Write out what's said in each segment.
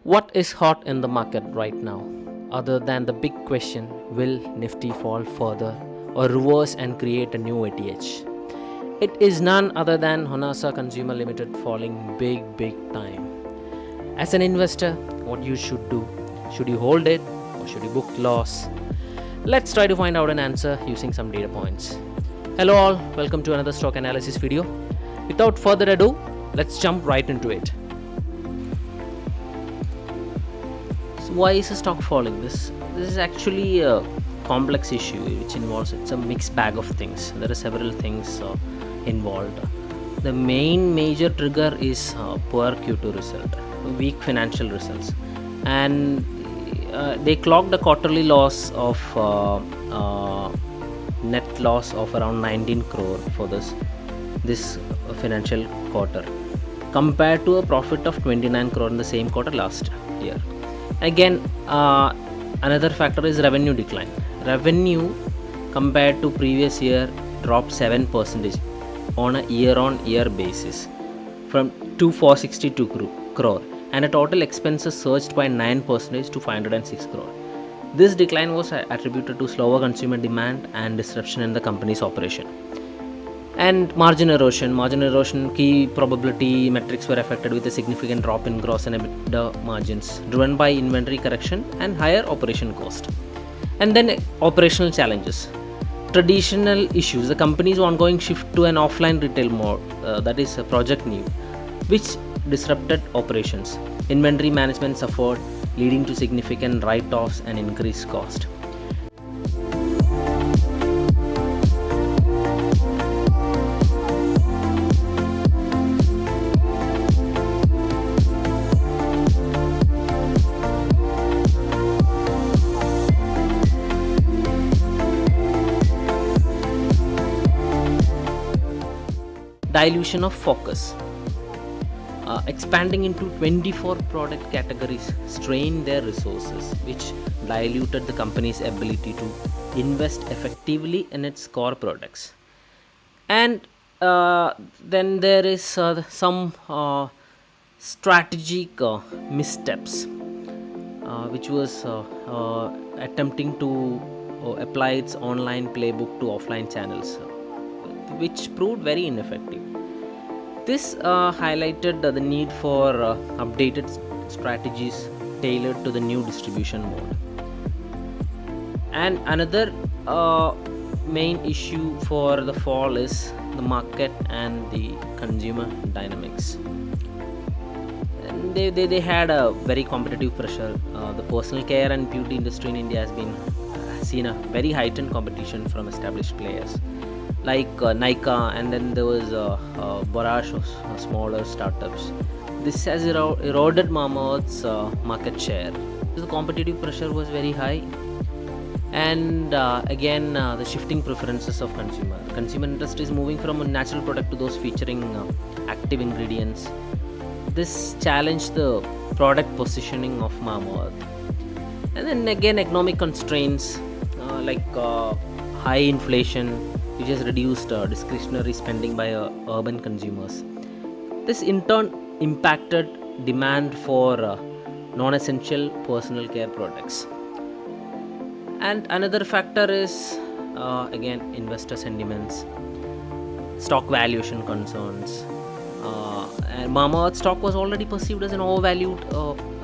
What is hot in the market right now? Other than the big question, will Nifty fall further or reverse and create a new ATH? It is none other than Honasa Consumer Ltd falling big time. As an investor, what you should do? Should you hold it or should you book loss? Let's try to find out an answer using some data points. Hello all, welcome to another stock analysis video. Without further ado, let's jump right into it. So why is a stock falling? This is actually a complex issue which involves, it's a mixed bag of things. There are several things involved. The major trigger is poor Q2 result, weak financial results, and they clocked a quarterly loss of net loss of around 19 crore for this financial quarter, compared to a profit of 29 crore in the same quarter last year. Again, another factor is revenue decline. Revenue compared to previous year dropped 7% on a year-on-year basis from 462 crore, and a total expenses surged by 9% to 506 crore. This decline was attributed to slower consumer demand and disruption in the company's operation. And margin erosion, key probability metrics were affected with a significant drop in gross and EBITDA margins, driven by inventory correction and higher operation cost. And then operational challenges. Traditional issues, the company's ongoing shift to an offline retail mode, that is Project New, which disrupted operations. Inventory management suffered, leading to significant write-offs and increased cost. Dilution of focus. Expanding into 24 product categories strained their resources, which diluted the company's ability to invest effectively in its core products. And then there is some strategic missteps, which was attempting to apply its online playbook to offline channels, which proved very ineffective. This highlighted the need for updated strategies tailored to the new distribution mode. And another main issue for the fall is the market and the consumer dynamics. And they had a very competitive pressure. The personal care and beauty industry in India has been seen a very heightened competition from established players like Nykaa, and then there was a barrage of smaller startups. This has eroded Mamaearth's market share. The competitive pressure was very high, and again the shifting preferences of consumer industry is moving from a natural product to those featuring active ingredients. This challenged the product positioning of Mamaearth. And then again, economic constraints like high inflation, which has reduced discretionary spending by urban consumers. This in turn impacted demand for non-essential personal care products. And another factor is again investor sentiments, stock valuation concerns. And Mamaearth stock was already perceived as an overvalued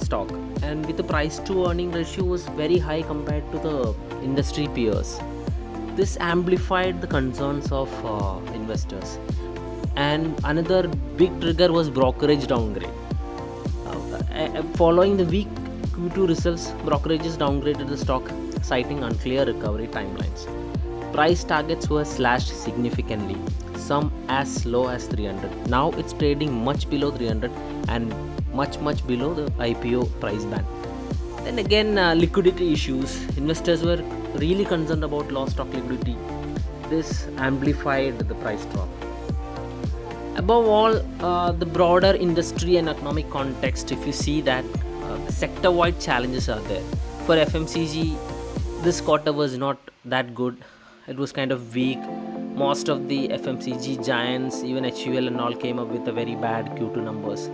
stock, and with the price to earning ratio was very high compared to the industry peers. This amplified the concerns of investors. And another big trigger was brokerage downgrade. Following the weak Q2 results, brokerages downgraded the stock, citing unclear recovery timelines. Price targets were slashed significantly, some as low as 300. Now it's trading much below 300 and much below the IPO price band. Then again, liquidity issues. Investors were really concerned about low stock liquidity. This amplified the price drop. Above all, the broader industry and economic context, if you see that sector-wide challenges are there. For FMCG, this quarter was not that good. It was kind of weak. Most of the FMCG giants, even HUL and all, came up with a very bad Q2 numbers.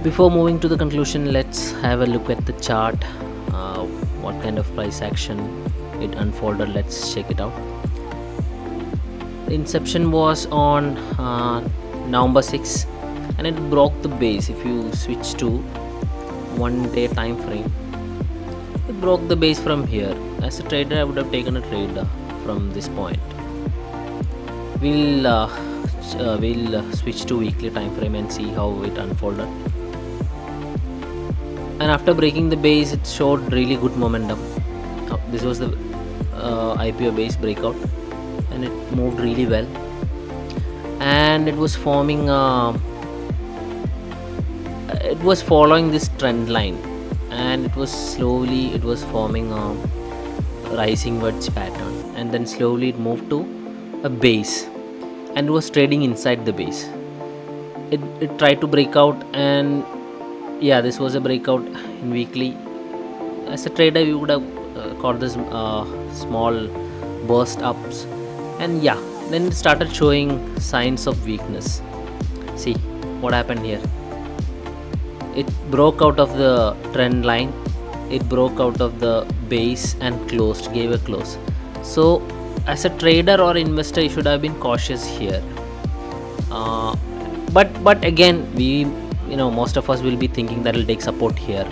Before moving to the conclusion, let's have a look at the chart. What kind of price action it unfolded, let's check it out. The inception was on November 6 and it broke the base. If you switch to 1 day time frame, it broke the base from here. As a trader, I would have taken a trade from this point. We'll switch to weekly time frame and see how it unfolded. And after breaking the base, it showed really good momentum. This was the IPO base breakout, and it moved really well. And it was forming it was following this trend line, and it was forming a rising wedge pattern, and then slowly it moved to a base, and it was trading inside the base. It tried to break out, and yeah, this was a breakout in weekly. As a trader, you would have caught this small burst ups, and yeah, then it started showing signs of weakness. See what happened here. It broke out of the trend line, it broke out of the base and gave a close. So as a trader or investor, you should have been cautious here. But again, most of us will be thinking that it'll take support here,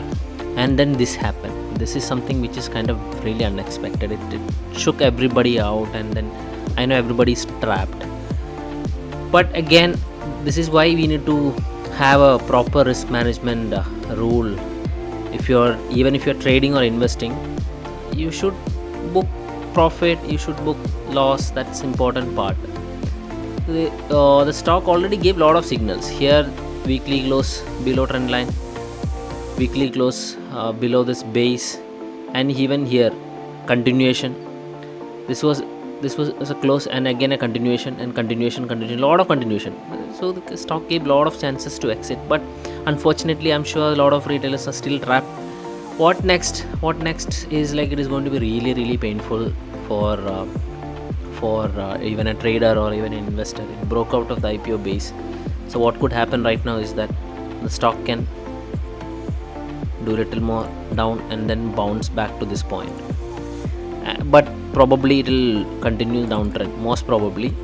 and then this happened. This is something which is kind of really unexpected. It shook everybody out, and then I know everybody's trapped. But again, this is why we need to have a proper risk management rule. Even if you're trading or investing, you should book profit, you should book loss. That's important part. The stock already gave a lot of signals here. Weekly close below trend line, weekly close below this base, and even here continuation. This was a close, and again a continuation, and continuation, a lot of continuation. So the stock gave a lot of chances to exit, but unfortunately, I'm sure a lot of retailers are still trapped. What next is like, it is going to be really painful for even a trader or even an investor. It broke out of the IPO base. So what could happen right now is that the stock can do a little more down and then bounce back to this point, but probably it will continue downtrend. Most probably,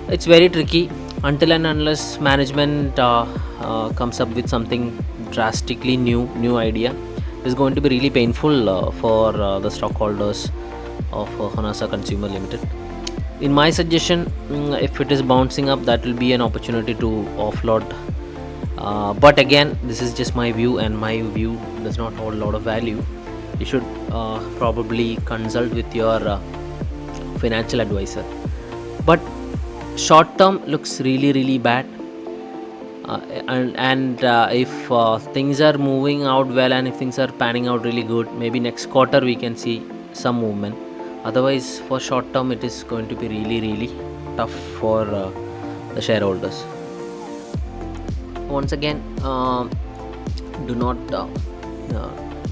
it's very tricky until and unless management comes up with something drastically new idea. It's going to be really painful for the stockholders of Honasa Consumer Ltd. In my suggestion, if it is bouncing up, that will be an opportunity to offload. But again, this is just my view, and my view does not hold a lot of value. You should probably consult with your financial advisor. But short term looks really bad. And if things are moving out well, and if things are panning out really good, maybe next quarter we can see some movement. Otherwise, for short term, it is going to be really tough for the shareholders. Once again, do not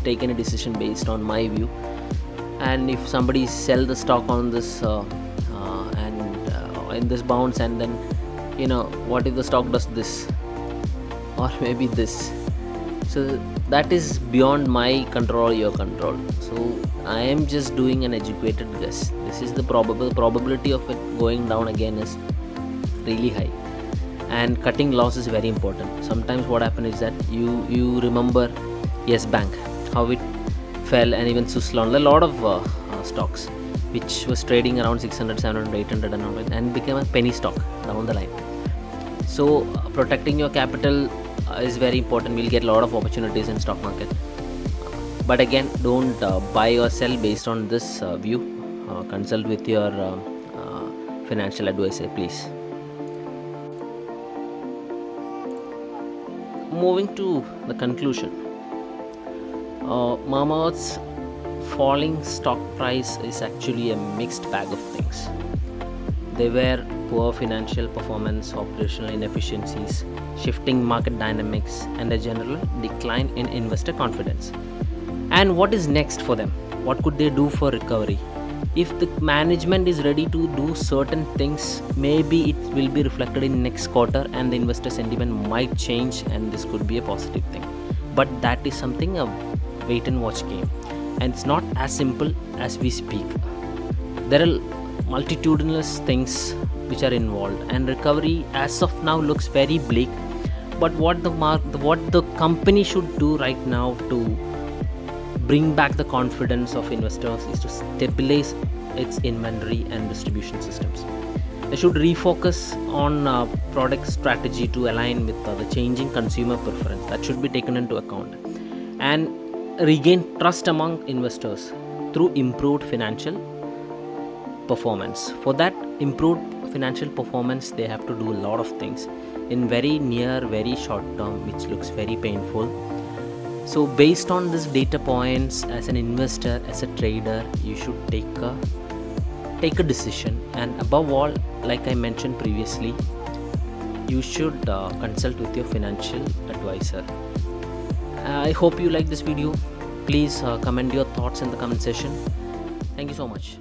take any decision based on my view. And if somebody sell the stock on this and in this bounce, and then what if the stock does this or maybe this? So that is beyond my control or your control. So I am just doing an educated guess. This is the probability of it going down again is really high, and cutting loss is very important. Sometimes what happens is that you remember Yes Bank, how it fell, and even Suslan, a lot of stocks which was trading around 600, 700, 800 and became a penny stock down the line. So protecting your capital is very important. We'll get a lot of opportunities in stock market, but again, don't buy or sell based on this view. Consult with your financial advisor, please. Moving to the conclusion, Mamaearth's falling stock price is actually a mixed bag of things. They were poor financial performance, operational inefficiencies, shifting market dynamics, and a general decline in investor confidence. And what is next for them? What could they do for recovery? If the management is ready to do certain things, maybe it will be reflected in next quarter and the investor sentiment might change, and this could be a positive thing. But that is something a wait and watch game, and it's not as simple as we speak. There are multitudinous things which are involved, and recovery as of now looks very bleak. But what the company should do right now to bring back the confidence of investors is to stabilize its inventory and distribution systems. They should refocus on product strategy to align with the changing consumer preference. That should be taken into account, and regain trust among investors through improved financial performance. For that improved financial performance, they have to do a lot of things in very short term, which looks very painful. So based on this data points, as an investor, as a trader, you should take a decision, and above all, like I mentioned previously, you should consult with your financial advisor. I hope you like this video. Please comment your thoughts in the comment section. Thank you so much.